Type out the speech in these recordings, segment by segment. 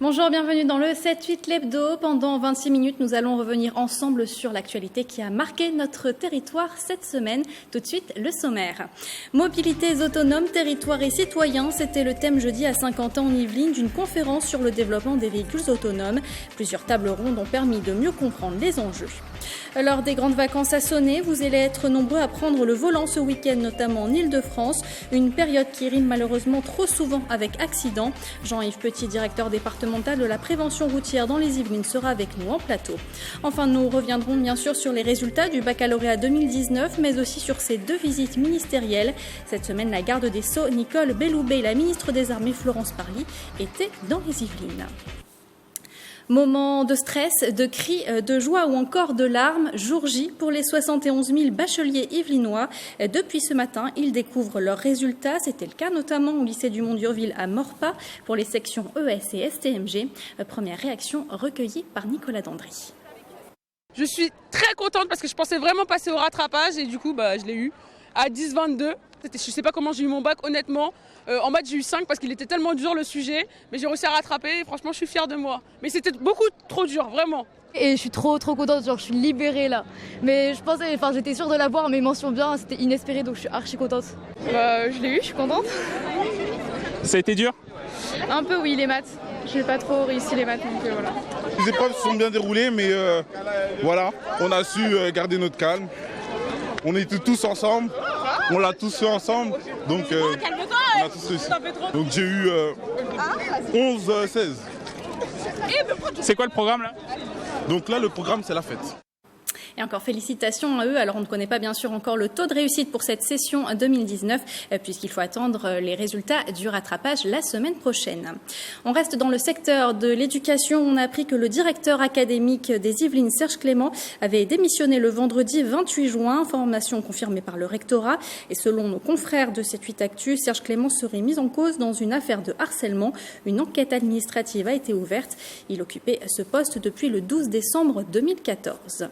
Bonjour, bienvenue dans le 7-8 l'hebdo. Pendant 26 minutes, nous allons revenir ensemble sur l'actualité qui a marqué notre territoire cette semaine. Tout de suite, le sommaire. Mobilités autonomes, territoires et citoyens, c'était le thème jeudi à Saint-Quentin en Yvelines d'une conférence sur le développement des véhicules autonomes. Plusieurs tables rondes ont permis de mieux comprendre les enjeux. Lors des grandes vacances à sonner, vous allez être nombreux à prendre le volant ce week-end, notamment en Île-de-France. Une période qui rime malheureusement trop souvent avec accident. Jean-Yves Petit, directeur départemental de la prévention routière dans les Yvelines, sera avec nous en plateau. Enfin, nous reviendrons bien sûr sur les résultats du baccalauréat 2019, mais aussi sur ces 2 visites ministérielles. Cette semaine, la garde des Sceaux, Nicole Belloubet, et la ministre des Armées, Florence Parly, étaient dans les Yvelines. Moment de stress, de cris, de joie ou encore de larmes, jour J pour les 71 000 bacheliers yvelinois. Depuis ce matin, ils découvrent leurs résultats. C'était le cas notamment au lycée du Mont-d'Urville à Morpa pour les sections ES et STMG. Première réaction recueillie par Nicolas Dandry. Je suis très contente parce que je pensais vraiment passer au rattrapage et du coup je l'ai eu à 10-22. Je ne sais pas comment j'ai eu mon bac honnêtement. En maths j'ai eu 5 parce qu'il était tellement dur le sujet, mais j'ai réussi à rattraper et franchement je suis fière de moi. Mais c'était beaucoup trop dur, vraiment. Et je suis trop contente, genre je suis libérée là. Mais j'étais sûre de l'avoir, mais mention bien, c'était inespéré donc je suis archi contente. Je l'ai eu, je suis contente. Ça a été dur ? Un peu oui, les maths. J'ai pas trop réussi les maths donc voilà. Les épreuves se sont bien déroulées mais voilà, on a su garder notre calme. On était tous ensemble, on l'a tous fait ensemble, donc on a tous réussi. Donc j'ai eu 11-16. C'est quoi le programme là ? Donc là le programme c'est la fête. Et encore félicitations à eux. Alors on ne connaît pas bien sûr encore le taux de réussite pour cette session 2019 puisqu'il faut attendre les résultats du rattrapage la semaine prochaine. On reste dans le secteur de l'éducation. On a appris que le directeur académique des Yvelines, Serge Clément, avait démissionné le vendredi 28 juin, information confirmée par le rectorat. Et selon nos confrères de 7-8 Actu, Serge Clément serait mis en cause dans une affaire de harcèlement. Une enquête administrative a été ouverte. Il occupait ce poste depuis le 12 décembre 2014.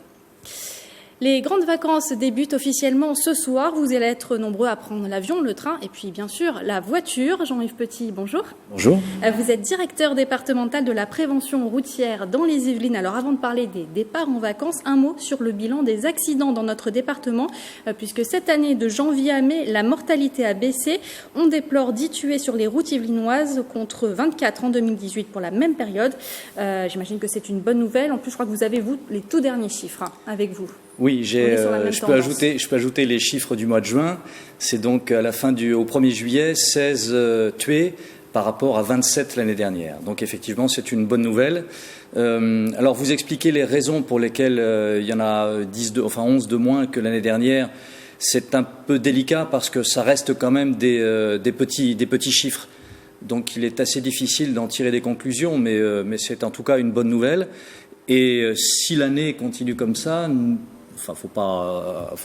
Les grandes vacances débutent officiellement ce soir. Vous allez être nombreux à prendre l'avion, le train et puis bien sûr la voiture. Jean-Yves Petit, bonjour. Bonjour. Vous êtes directeur départemental de la prévention routière dans les Yvelines. Alors avant de parler des départs en vacances, un mot sur le bilan des accidents dans notre département, puisque cette année de janvier à mai, la mortalité a baissé. On déplore 10 tués sur les routes yvelinoises contre 24 en 2018 pour la même période. J'imagine que c'est une bonne nouvelle. En plus, je crois que vous avez, vous, les tout derniers chiffres avec vous. Oui, je peux ajouter les chiffres du mois de juin. C'est donc à la fin au 1er juillet, 16 tués par rapport à 27 l'année dernière. Donc effectivement, c'est une bonne nouvelle. Alors vous expliquez les raisons pour lesquelles il y en a 11 de moins que l'année dernière. C'est un peu délicat parce que ça reste quand même des petits chiffres. Donc il est assez difficile d'en tirer des conclusions, mais c'est en tout cas une bonne nouvelle. Et si l'année continue comme ça, enfin, faut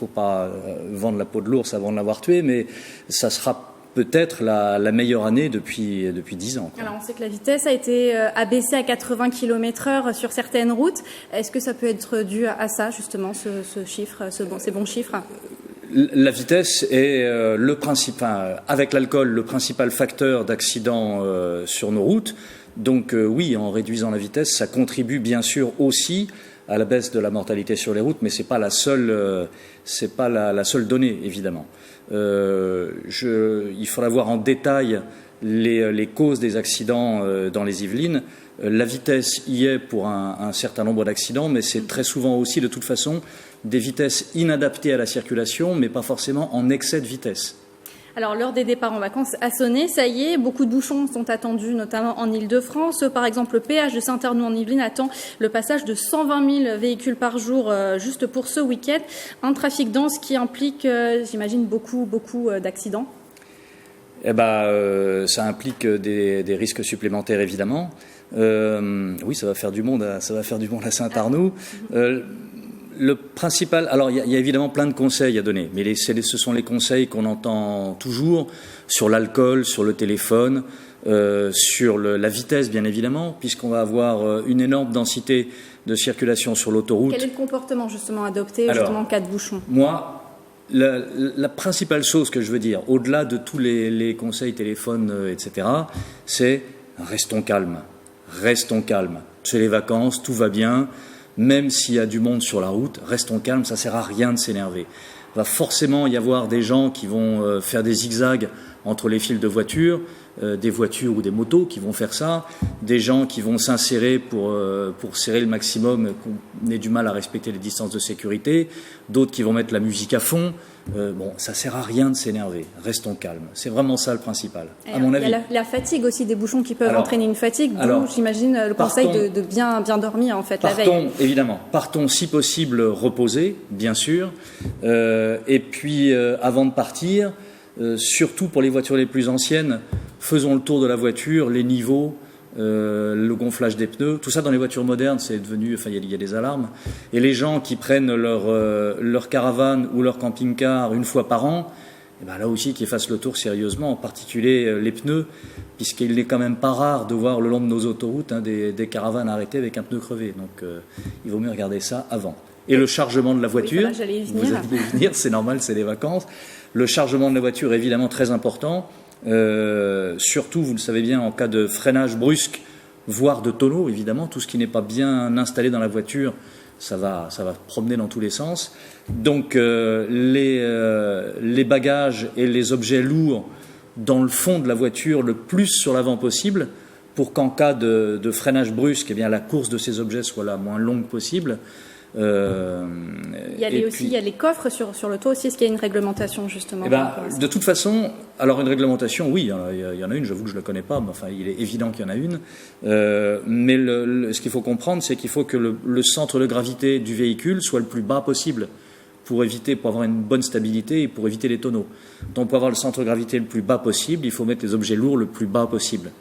pas vendre la peau de l'ours avant de l'avoir tué, mais ça sera peut-être la meilleure année depuis 10 ans. Alors on sait que la vitesse a été abaissée à 80 km/h sur certaines routes. Est-ce que ça peut être dû à ça justement, ce chiffre, ces bons chiffres ? La vitesse est avec l'alcool, le principal facteur d'accident sur nos routes. Donc oui, en réduisant la vitesse, ça contribue bien sûr aussi à la baisse de la mortalité sur les routes, mais c'est pas la seule donnée évidemment. Il faudra voir en détail les causes des accidents dans les Yvelines. La vitesse y est pour un certain nombre d'accidents, mais c'est très souvent aussi de toute façon des vitesses inadaptées à la circulation, mais pas forcément en excès de vitesse. Alors, l'heure des départs en vacances a sonné, ça y est, beaucoup de bouchons sont attendus, notamment en Île-de-France. Par exemple, le péage de Saint-Arnoux en Yvelines attend le passage de 120 000 véhicules par jour juste pour ce week-end. Un trafic dense qui implique, j'imagine, beaucoup d'accidents. Ça implique des risques supplémentaires, évidemment. Oui, ça va faire du monde à Saint-Arnoux. Le principal, alors il y a évidemment plein de conseils à donner, mais ce sont les conseils qu'on entend toujours sur l'alcool, sur le téléphone, sur la vitesse bien évidemment, puisqu'on va avoir une énorme densité de circulation sur l'autoroute. Quel est le comportement justement adopté en cas de bouchon ? Moi, la principale chose que je veux dire, au-delà de tous les conseils téléphone, etc., c'est restons calmes. restons calmes. C'est les vacances, tout va bien. Même s'il y a du monde sur la route, restons calmes, ça ne sert à rien de s'énerver. Il va forcément y avoir des gens qui vont faire des zigzags entre les files de voitures, des voitures ou des motos qui vont faire ça, des gens qui vont s'insérer pour serrer le maximum, qu'on ait du mal à respecter les distances de sécurité, d'autres qui vont mettre la musique à fond. Ça sert à rien de s'énerver. Restons calmes. C'est vraiment ça le principal, à mon avis. Il y a la fatigue aussi, des bouchons qui peuvent entraîner une fatigue, d'où j'imagine le conseil de bien dormir en fait la veille. Évidemment, partons si possible reposés, bien sûr. Et puis avant de partir, surtout pour les voitures les plus anciennes, faisons le tour de la voiture, les niveaux, le gonflage des pneus, tout ça dans les voitures modernes, c'est devenu, il y a des alarmes. Et les gens qui prennent leur caravane ou leur camping-car une fois par an, là aussi qu'ils fassent le tour sérieusement, en particulier les pneus, puisqu'il n'est quand même pas rare de voir le long de nos autoroutes des caravanes arrêtées avec un pneu crevé. Donc il vaut mieux regarder ça avant. Et le chargement de la voiture, vous allez y venir, c'est normal, c'est les vacances. Le chargement de la voiture est évidemment très important. Surtout, vous le savez bien, en cas de freinage brusque, voire de tonneau, évidemment, tout ce qui n'est pas bien installé dans la voiture, ça va promener dans tous les sens. Donc, les bagages et les objets lourds dans le fond de la voiture, le plus sur l'avant possible, pour qu'en cas de freinage brusque, la course de ces objets soit la moins longue possible. Il y a les coffres sur le toit aussi. Est-ce qu'il y a une réglementation justement de toute façon, alors une réglementation, oui, il y en a une, j'avoue que je ne la connais pas, mais il est évident qu'il y en a une. Mais ce qu'il faut comprendre, c'est qu'il faut que le centre de gravité du véhicule soit le plus bas possible pour avoir une bonne stabilité et pour éviter les tonneaux. Donc pour avoir le centre de gravité le plus bas possible, il faut mettre les objets lourds le plus bas possible.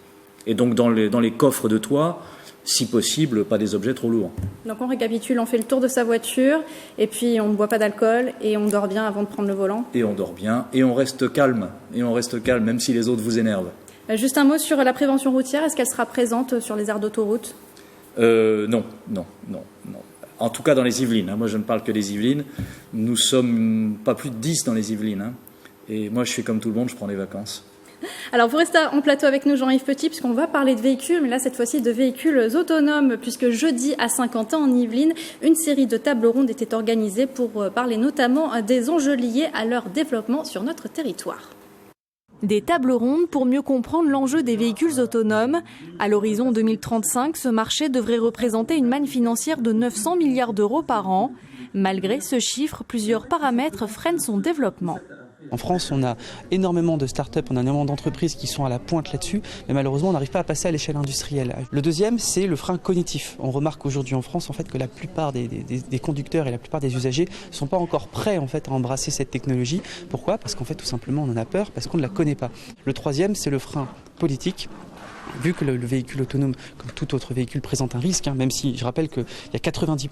Et donc dans les coffres de toit, si possible, pas des objets trop lourds. Donc on récapitule, on fait le tour de sa voiture, et puis on ne boit pas d'alcool, et on dort bien avant de prendre le volant. Et on dort bien, et on reste calme, même si les autres vous énervent. Juste un mot sur la prévention routière, est-ce qu'elle sera présente sur les aires d'autoroute ? Non. En tout cas dans les Yvelines, moi je ne parle que des Yvelines. Nous sommes pas plus de 10 dans les Yvelines, et moi je suis comme tout le monde, je prends des vacances. Alors vous restez en plateau avec nous Jean-Yves Petit, puisqu'on va parler de véhicules, mais là cette fois-ci de véhicules autonomes, puisque jeudi à Saint-Quentin en Yvelines, une série de tables rondes était organisée pour parler notamment des enjeux liés à leur développement sur notre territoire. Des tables rondes pour mieux comprendre l'enjeu des véhicules autonomes. À l'horizon 2035, ce marché devrait représenter une manne financière de 900 milliards d'euros par an. Malgré ce chiffre, plusieurs paramètres freinent son développement. En France, on a énormément de start-up, on a énormément d'entreprises qui sont à la pointe là-dessus, mais malheureusement, on n'arrive pas à passer à l'échelle industrielle. Le deuxième, c'est le frein cognitif. On remarque aujourd'hui en France que la plupart des conducteurs et la plupart des usagers ne sont pas encore prêts à embrasser cette technologie. Pourquoi ? Parce qu'en fait, tout simplement, on en a peur, parce qu'on ne la connaît pas. Le troisième, c'est le frein politique. Vu que le véhicule autonome, comme tout autre véhicule, présente un risque, même si je rappelle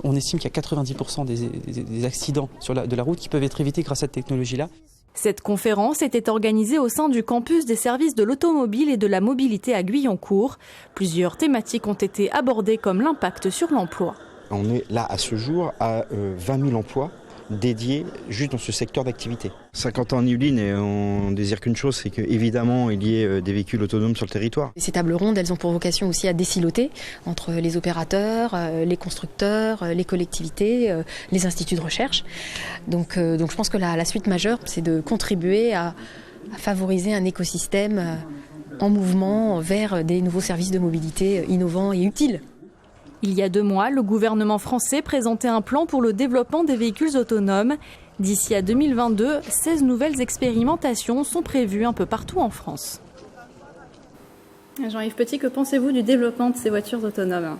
on estime qu'il y a 90% des accidents de la route qui peuvent être évités grâce à cette technologie-là. Cette conférence était organisée au sein du campus des services de l'automobile et de la mobilité à Guyancourt. Plusieurs thématiques ont été abordées comme l'impact sur l'emploi. On est là à ce jour à 20 000 emplois dédiés juste dans ce secteur d'activité. 50 ans en Yvelines et on désire qu'une chose, c'est qu'évidemment il y ait des véhicules autonomes sur le territoire. Ces tables rondes, elles ont pour vocation aussi à désiloter entre les opérateurs, les constructeurs, les collectivités, les instituts de recherche. Donc je pense que la suite majeure, c'est de contribuer à favoriser un écosystème en mouvement vers des nouveaux services de mobilité innovants et utiles. Il y a 2 mois, le gouvernement français présentait un plan pour le développement des véhicules autonomes. D'ici à 2022, 16 nouvelles expérimentations sont prévues un peu partout en France. Jean-Yves Petit, que pensez-vous du développement de ces voitures autonomes ?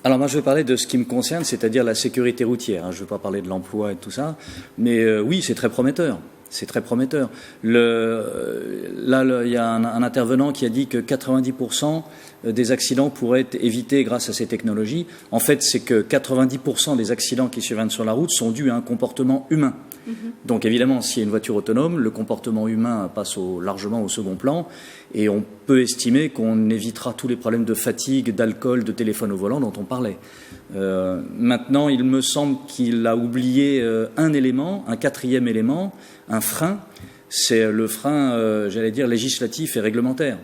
Alors moi je vais parler de ce qui me concerne, c'est-à-dire la sécurité routière. Je ne vais pas parler de l'emploi et de tout ça, mais oui, c'est très prometteur. C'est très prometteur. Là, il y a un intervenant qui a dit que 90% des accidents pourraient être évités grâce à ces technologies. En fait, c'est que 90% des accidents qui surviennent sur la route sont dus à un comportement humain. Donc évidemment, s'il y a une voiture autonome, le comportement humain passe largement au second plan et on peut estimer qu'on évitera tous les problèmes de fatigue, d'alcool, de téléphone au volant dont on parlait. Maintenant, il me semble qu'il a oublié un élément, un 4e élément, un frein, c'est le frein, législatif et réglementaire.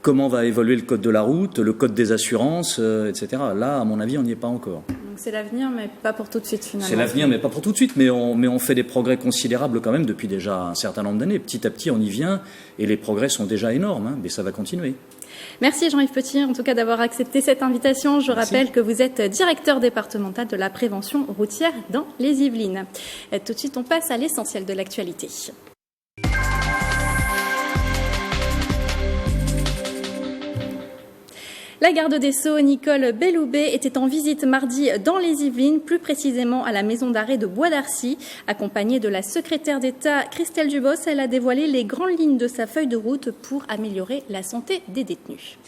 comment va évoluer le code de la route, le code des assurances, etc. Là, à mon avis, on n'y est pas encore. Donc c'est l'avenir, mais pas pour tout de suite finalement. C'est l'avenir, mais pas pour tout de suite. Mais on fait des progrès considérables quand même depuis déjà un certain nombre d'années. Petit à petit, on y vient et les progrès sont déjà énormes, mais ça va continuer. Merci Jean-Yves Petit, en tout cas d'avoir accepté cette invitation. Je rappelle que vous êtes directeur départemental de la prévention routière dans les Yvelines. Tout de suite, on passe à l'essentiel de l'actualité. La garde des Sceaux, Nicole Belloubet, était en visite mardi dans les Yvelines, plus précisément à la maison d'arrêt de Bois d'Arcy. Accompagnée de la secrétaire d'État Christelle Dubos, elle a dévoilé les grandes lignes de sa feuille de route pour améliorer la santé des détenus.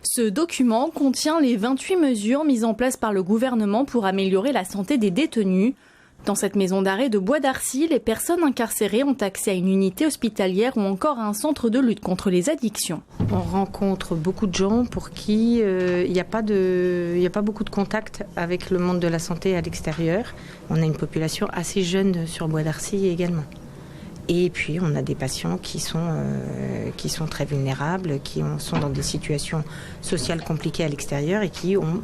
Ce document contient les 28 mesures mises en place par le gouvernement pour améliorer la santé des détenus. Dans cette maison d'arrêt de Bois d'Arcy, les personnes incarcérées ont accès à une unité hospitalière ou encore à un centre de lutte contre les addictions. On rencontre beaucoup de gens pour qui il n'y a pas beaucoup de contact avec le monde de la santé à l'extérieur. On a une population assez jeune sur Bois d'Arcy également. Et puis on a des patients qui sont très vulnérables, qui sont dans des situations sociales compliquées à l'extérieur et qui ont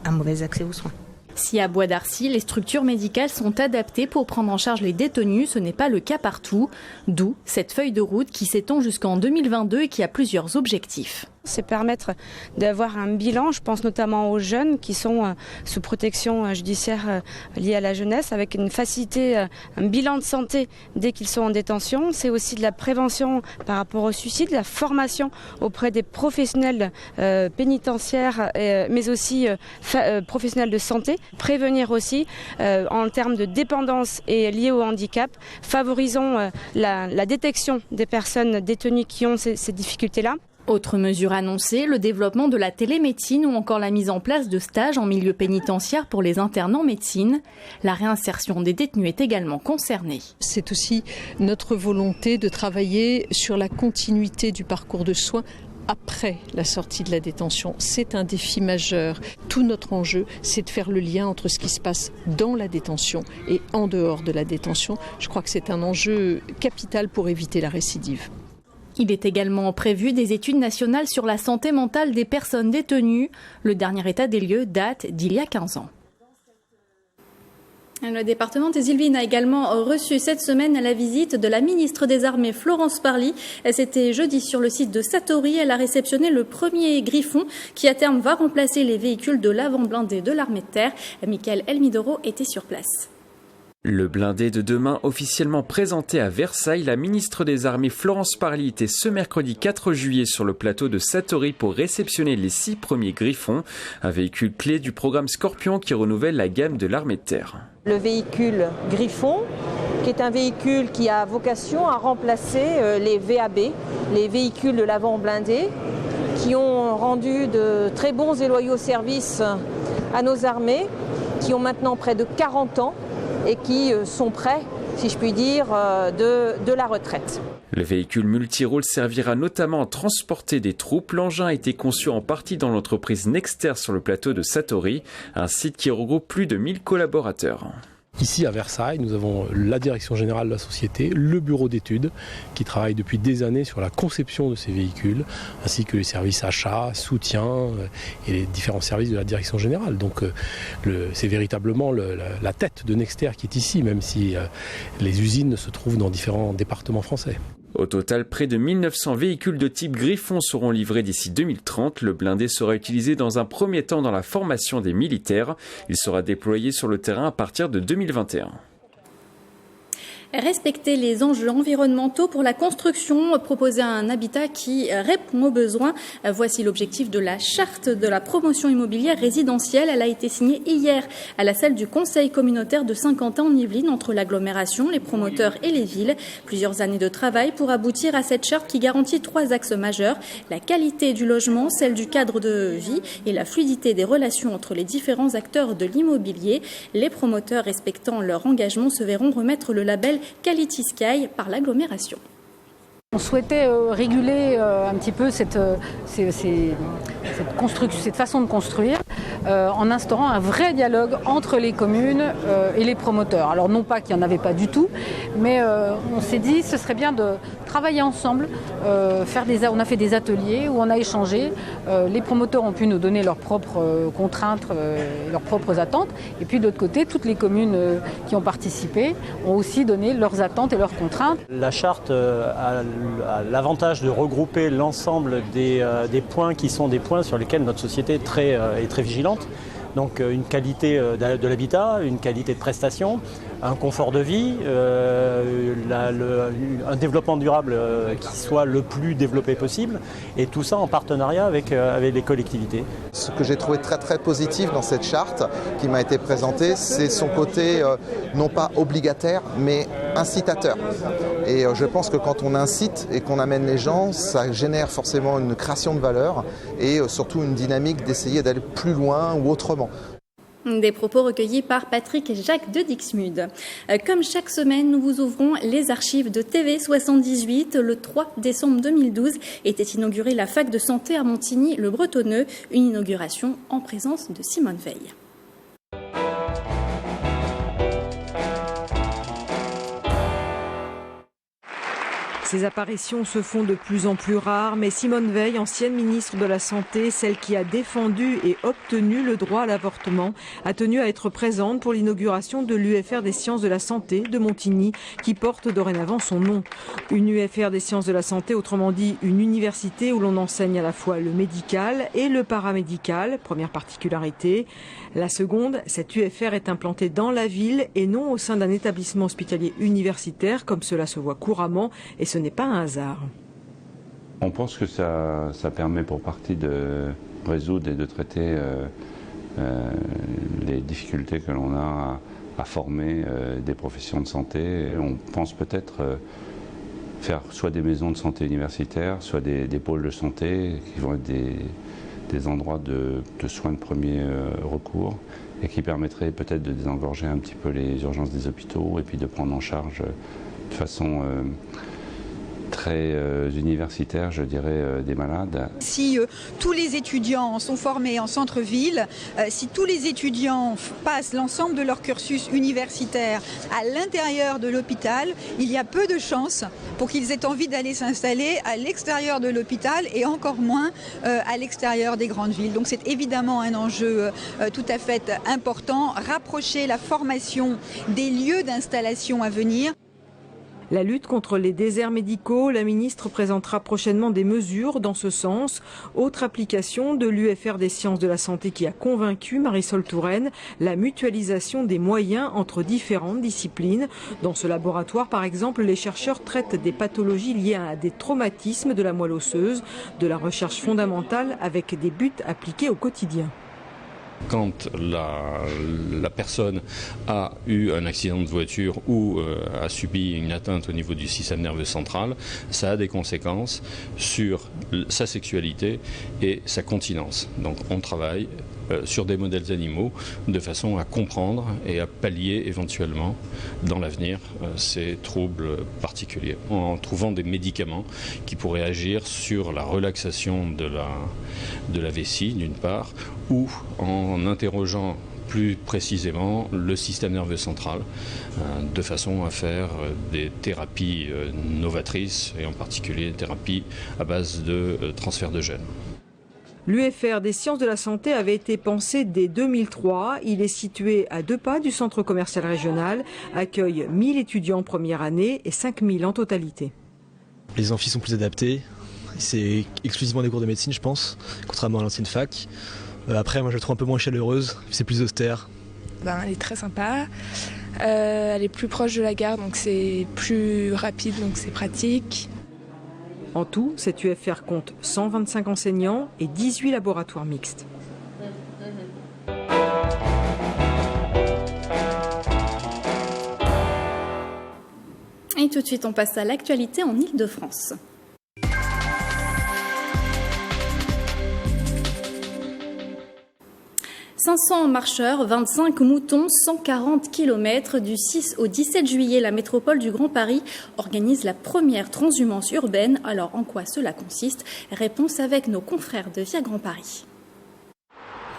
un mauvais accès aux soins. Si à Bois d'Arcy, les structures médicales sont adaptées pour prendre en charge les détenus, ce n'est pas le cas partout. D'où cette feuille de route qui s'étend jusqu'en 2022 et qui a plusieurs objectifs. C'est permettre d'avoir un bilan, je pense notamment aux jeunes qui sont sous protection judiciaire liée à la jeunesse, avec une facilité, un bilan de santé dès qu'ils sont en détention. C'est aussi de la prévention par rapport au suicide, la formation auprès des professionnels pénitentiaires, mais aussi professionnels de santé. Prévenir aussi en termes de dépendance et lié au handicap. Favorisons la détection des personnes détenues qui ont ces difficultés-là. Autre mesure annoncée, le développement de la télémédecine ou encore la mise en place de stages en milieu pénitentiaire pour les internes en médecine. La réinsertion des détenus est également concernée. C'est aussi notre volonté de travailler sur la continuité du parcours de soins après la sortie de la détention. C'est un défi majeur. Tout notre enjeu, c'est de faire le lien entre ce qui se passe dans la détention et en dehors de la détention. Je crois que c'est un enjeu capital pour éviter la récidive. Il est également prévu des études nationales sur la santé mentale des personnes détenues. Le dernier état des lieux date d'il y a 15 ans. Le département des Yvelines a également reçu cette semaine la visite de la ministre des Armées Florence Parly. C'était jeudi sur le site de Satory. Elle a réceptionné le premier Griffon qui à terme va remplacer les véhicules de l'avant-blindé de l'armée de terre. Michael Elmidoro était sur place. Le blindé de demain officiellement présenté à Versailles, la ministre des Armées Florence Parly était ce mercredi 4 juillet sur le plateau de Satory pour réceptionner les 6 premiers Griffons, un véhicule clé du programme Scorpion qui renouvelle la gamme de l'armée de terre. Le véhicule Griffon, qui est un véhicule qui a vocation à remplacer les VAB, les véhicules de l'avant blindé, qui ont rendu de très bons et loyaux services à nos armées, qui ont maintenant près de 40 ans et qui sont près, si je puis dire, de la retraite. Le véhicule multirôle servira notamment à transporter des troupes. L'engin a été conçu en partie dans l'entreprise Nexter sur le plateau de Satory, un site qui regroupe plus de 1000 collaborateurs. Ici à Versailles, nous avons la direction générale de la société, le bureau d'études qui travaille depuis des années sur la conception de ces véhicules, ainsi que les services achats, soutien et les différents services de la direction générale. Donc c'est véritablement la tête de Nexter qui est ici, même si les usines se trouvent dans différents départements français. Au total, près de 1900 véhicules de type Griffon seront livrés d'ici 2030. Le blindé sera utilisé dans un premier temps dans la formation des militaires. Il sera déployé sur le terrain à partir de 2021. Respecter les enjeux environnementaux pour la construction, proposer un habitat qui répond aux besoins. Voici l'objectif de la charte de la promotion immobilière résidentielle. Elle a été signée hier à la salle du conseil communautaire de Saint-Quentin en Yvelines entre l'agglomération, les promoteurs et les villes. Plusieurs années de travail pour aboutir à cette charte qui garantit 3 axes majeurs. La qualité du logement, celle du cadre de vie et la fluidité des relations entre les différents acteurs de l'immobilier. Les promoteurs respectant leur engagement se verront remettre le label Quality Sky par l'agglomération. On souhaitait réguler un petit peu cette façon de construire en instaurant un vrai dialogue entre les communes et les promoteurs. Alors non pas qu'il n'y en avait pas du tout, mais on s'est dit ce serait bien de travailler ensemble, on a fait des ateliers où on a échangé, les promoteurs ont pu nous donner leurs propres contraintes, leurs propres attentes, et puis de l'autre côté, toutes les communes qui ont participé ont aussi donné leurs attentes et leurs contraintes. La charte a l'avantage de regrouper l'ensemble des points qui sont des points sur lesquels notre société est très vigilante. Donc une qualité de l'habitat, une qualité de prestation, un confort de vie, un développement durable qui soit le plus développé possible, et tout ça en partenariat avec les collectivités. Ce que j'ai trouvé très très positif dans cette charte qui m'a été présentée, c'est son côté non pas obligataire mais incitateur. Et je pense que quand on incite et qu'on amène les gens, ça génère forcément une création de valeur et surtout une dynamique d'essayer d'aller plus loin ou autrement. Des propos recueillis par Patrick et Jacques de Dixmude. Comme chaque semaine, nous vous ouvrons les archives de TV78. Le 3 décembre 2012 était inaugurée la fac de santé à Montigny-le-Bretonneux, une inauguration en présence de Simone Veil. Ces apparitions se font de plus en plus rares, mais Simone Veil, ancienne ministre de la Santé, celle qui a défendu et obtenu le droit à l'avortement, a tenu à être présente pour l'inauguration de l'UFR des sciences de la santé de Montigny, qui porte dorénavant son nom. Une UFR des sciences de la santé, autrement dit une université où l'on enseigne à la fois le médical et le paramédical, première particularité. La seconde, cette UFR est implantée dans la ville et non au sein d'un établissement hospitalier universitaire, comme cela se voit couramment, et ce n'est pas un hasard. On pense que ça permet pour partie de résoudre et de traiter les difficultés que l'on a à former des professions de santé. Et on pense peut-être faire soit des maisons de santé universitaires, soit des pôles de santé qui vont être des endroits de soins de premier recours et qui permettraient peut-être de désengorger un petit peu les urgences des hôpitaux et puis de prendre en charge de façon très universitaire, je dirais, des malades. Si tous les étudiants sont formés en centre-ville, si tous les étudiants passent l'ensemble de leur cursus universitaire à l'intérieur de l'hôpital, il y a peu de chances pour qu'ils aient envie d'aller s'installer à l'extérieur de l'hôpital et encore moins à l'extérieur des grandes villes. Donc c'est évidemment un enjeu tout à fait important, rapprocher la formation des lieux d'installation à venir. La lutte contre les déserts médicaux, la ministre présentera prochainement des mesures dans ce sens. Autre application de l'UFR des sciences de la santé qui a convaincu Marisol Touraine, la mutualisation des moyens entre différentes disciplines. Dans ce laboratoire, par exemple, les chercheurs traitent des pathologies liées à des traumatismes de la moelle osseuse, de la recherche fondamentale avec des buts appliqués au quotidien. Quand la personne a eu un accident de voiture ou a subi une atteinte au niveau du système nerveux central, ça a des conséquences sur sa sexualité et sa continence. Donc on travaille sur des modèles animaux de façon à comprendre et à pallier éventuellement dans l'avenir ces troubles particuliers, en trouvant des médicaments qui pourraient agir sur la relaxation de la vessie d'une part, ou en interrogeant plus précisément le système nerveux central, de façon à faire des thérapies novatrices et en particulier des thérapies à base de transfert de gènes. L'UFR des sciences de la santé avait été pensé dès 2003. Il est situé à 2 pas du centre commercial régional, accueille 1000 étudiants en première année et 5000 en totalité. Les amphis sont plus adaptés, c'est exclusivement des cours de médecine je pense, contrairement à l'ancienne fac. Après moi je la trouve un peu moins chaleureuse, c'est plus austère. Elle est très sympa, elle est plus proche de la gare donc c'est plus rapide donc c'est pratique. En tout, cette UFR compte 125 enseignants et 18 laboratoires mixtes. Et tout de suite, on passe à l'actualité en Île-de-France. « 500 marcheurs, 25 moutons, 140 km. Du 6 au 17 juillet, la métropole du Grand Paris organise la première transhumance urbaine. Alors, en quoi cela consiste ? Réponse avec nos confrères de Via Grand Paris.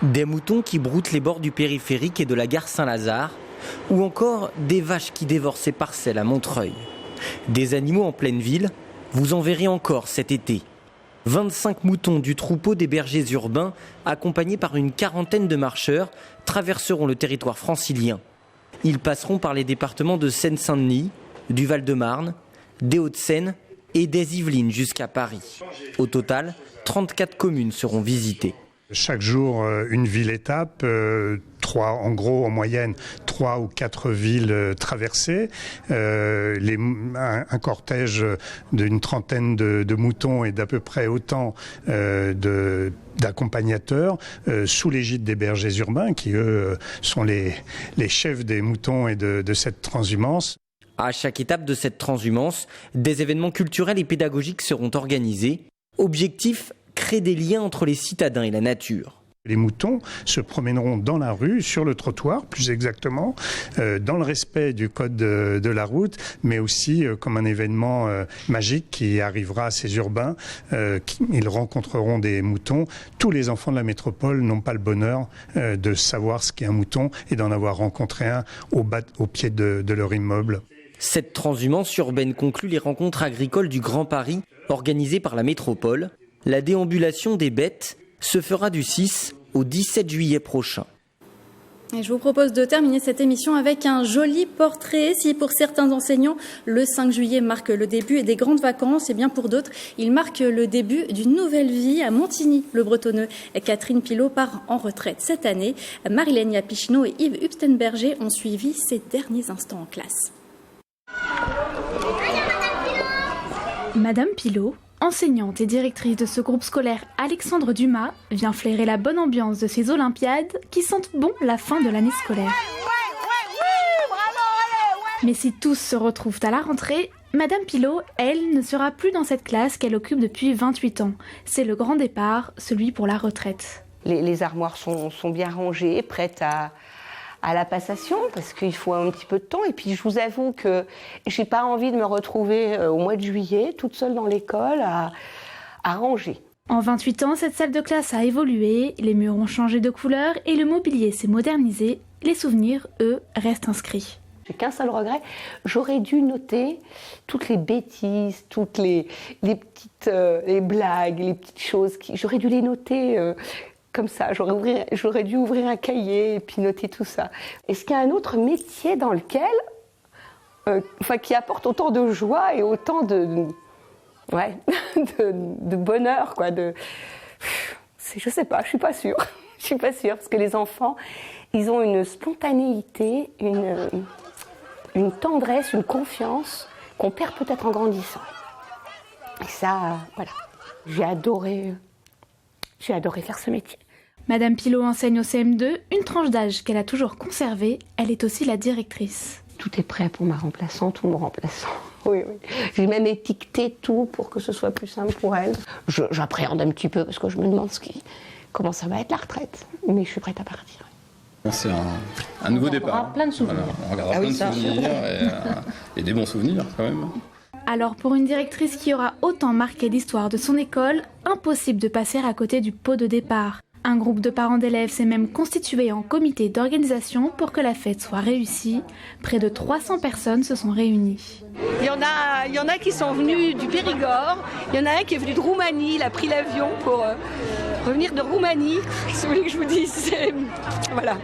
Des moutons qui broutent les bords du périphérique et de la gare Saint-Lazare, ou encore des vaches qui dévorent ces parcelles à Montreuil. Des animaux en pleine ville, vous en verrez encore cet été. 25 moutons du troupeau des bergers urbains, accompagnés par une quarantaine de marcheurs, traverseront le territoire francilien. Ils passeront par les départements de Seine-Saint-Denis, du Val-de-Marne, des Hauts-de-Seine et des Yvelines jusqu'à Paris. Au total, 34 communes seront visitées. Chaque jour, une ville-étape, en gros, en moyenne, 3 ou 4 villes traversées, un cortège d'une trentaine de moutons et d'à peu près autant d'accompagnateurs sous l'égide des bergers urbains qui, eux, sont les chefs des moutons et de cette transhumance. À chaque étape de cette transhumance, des événements culturels et pédagogiques seront organisés. Objectif, créer des liens entre les citadins et la nature. Les moutons se promèneront dans la rue, sur le trottoir plus exactement, dans le respect du code de la route, mais aussi comme un événement magique qui arrivera à ces urbains. Ils rencontreront des moutons. Tous les enfants de la métropole n'ont pas le bonheur de savoir ce qu'est un mouton et d'en avoir rencontré un au pied de leur immeuble. Cette transhumance urbaine conclut les rencontres agricoles du Grand Paris organisées par la métropole. La déambulation des bêtes se fera du 6 au 17 juillet prochain. Et je vous propose de terminer cette émission avec un joli portrait. Si pour certains enseignants, le 5 juillet marque le début des grandes vacances, et bien pour d'autres, il marque le début d'une nouvelle vie à Montigny-le-Bretonneux. Catherine Pilot part en retraite cette année. Marilène Yapichino et Yves Hubstenberger ont suivi ces derniers instants en classe. Madame Pilot, enseignante et directrice de ce groupe scolaire Alexandre Dumas, vient flairer la bonne ambiance de ces Olympiades qui sentent bon la fin de l'année scolaire. Mais si tous se retrouvent à la rentrée, Madame Pilot, elle, ne sera plus dans cette classe qu'elle occupe depuis 28 ans. C'est le grand départ, celui pour la retraite. Les armoires sont bien rangées, prêtes à la passation, parce qu'il faut un petit peu de temps. Et puis je vous avoue que j'ai pas envie de me retrouver au mois de juillet, toute seule dans l'école, à ranger. En 28 ans, cette salle de classe a évolué, les murs ont changé de couleur et le mobilier s'est modernisé. Les souvenirs, eux, restent inscrits. J'ai qu'un seul regret, j'aurais dû noter toutes les bêtises, toutes les petites les blagues, les petites choses. J'aurais dû les noter comme ça, j'aurais dû ouvrir un cahier et puis noter tout ça. Est-ce qu'il y a un autre métier dans lequel, qui apporte autant de joie et autant de bonheur, quoi, je sais pas, je suis pas sûre. Je suis pas sûre, parce que les enfants, ils ont une spontanéité, une tendresse, une confiance qu'on perd peut-être en grandissant. Et ça, voilà, j'ai adoré faire ce métier. Madame Pilot enseigne au CM2, une tranche d'âge qu'elle a toujours conservée. Elle est aussi la directrice. Tout est prêt pour ma remplaçante ou mon remplaçant. Oui. J'ai même étiqueté tout pour que ce soit plus simple pour elle. J'appréhende un petit peu parce que je me demande comment ça va être la retraite. Mais je suis prête à partir. C'est un nouveau départ. Plein de souvenirs. Voilà, on regardera plein de souvenirs et des bons souvenirs quand même. Alors pour une directrice qui aura autant marqué l'histoire de son école, impossible de passer à côté du pot de départ. Un groupe de parents d'élèves s'est même constitué en comité d'organisation pour que la fête soit réussie. Près de 300 personnes se sont réunies. Il y en a qui sont venus du Périgord, il y en a un qui est venu de Roumanie, il a pris l'avion pour revenir de Roumanie. Si vous voulez que je vous dise, voilà.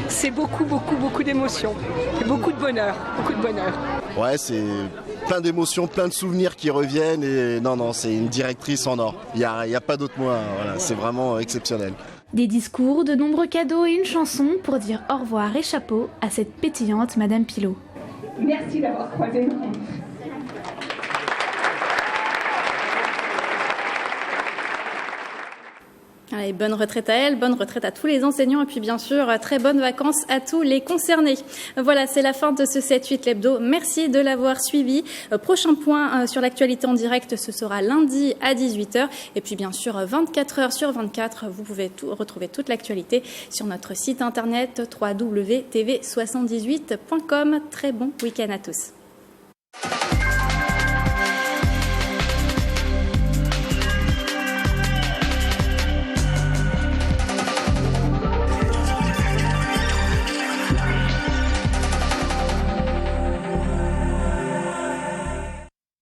C'est beaucoup d'émotions et beaucoup de bonheur, Ouais, c'est plein d'émotions, plein de souvenirs qui reviennent et non, c'est une directrice en or. Il y a pas d'autre mot, voilà, c'est vraiment exceptionnel. Des discours, de nombreux cadeaux et une chanson pour dire au revoir et chapeau à cette pétillante Madame Pilot. Merci d'avoir croisé nos routes. Allez, bonne retraite à elle, bonne retraite à tous les enseignants et puis bien sûr, très bonnes vacances à tous les concernés. Voilà, c'est la fin de ce 7-8 l'hebdo. Merci de l'avoir suivi. Prochain point sur l'actualité en direct, ce sera lundi à 18h. Et puis bien sûr, 24h sur 24, vous pouvez retrouver toute l'actualité sur notre site internet www.tv78.com. Très bon week-end à tous.